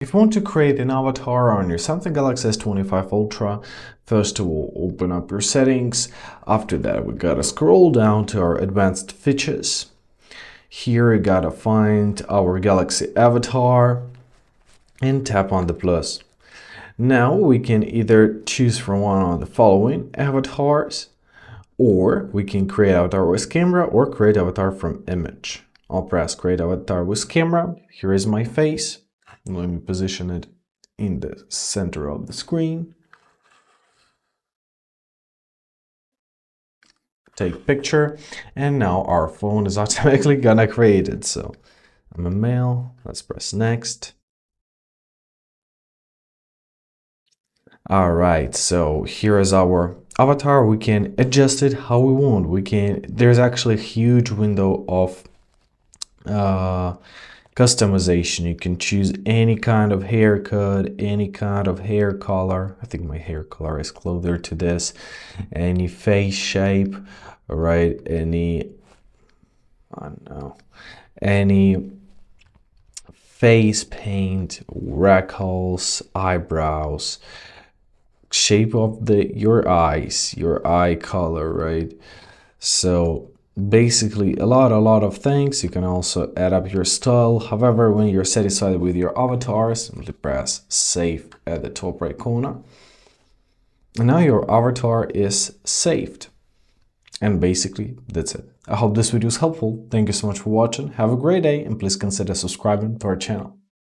If you want to create an avatar on your Samsung Galaxy S25 Ultra, first of all, open up your settings. After that, we gotta scroll down to our advanced features. Here, you gotta find our Galaxy avatar and tap on the plus. Now, we can either choose from one of the following avatars, or we can create avatar with camera or create avatar from image. I'll press create avatar with camera. Here is my face. Let me position it in the center of the screen. Take picture, and now our phone is automatically gonna create it. So I'm a male. Let's press next. All right, so here is our avatar. We can adjust it how we want. There's actually a huge window of customization. You can choose any kind of haircut, any kind of hair color. I think my hair color is closer to this. Any face shape, right? Any, I don't know, any face paint, wrinkles, eyebrows, shape of your eyes, your eye color, right? So basically a lot of things. You can also add up your style. However, when you're satisfied with your avatar, simply press save at the top right corner, and now your avatar is saved. And basically that's it. I hope this video is helpful. Thank you so much for watching. Have a great day, and please consider subscribing to our channel.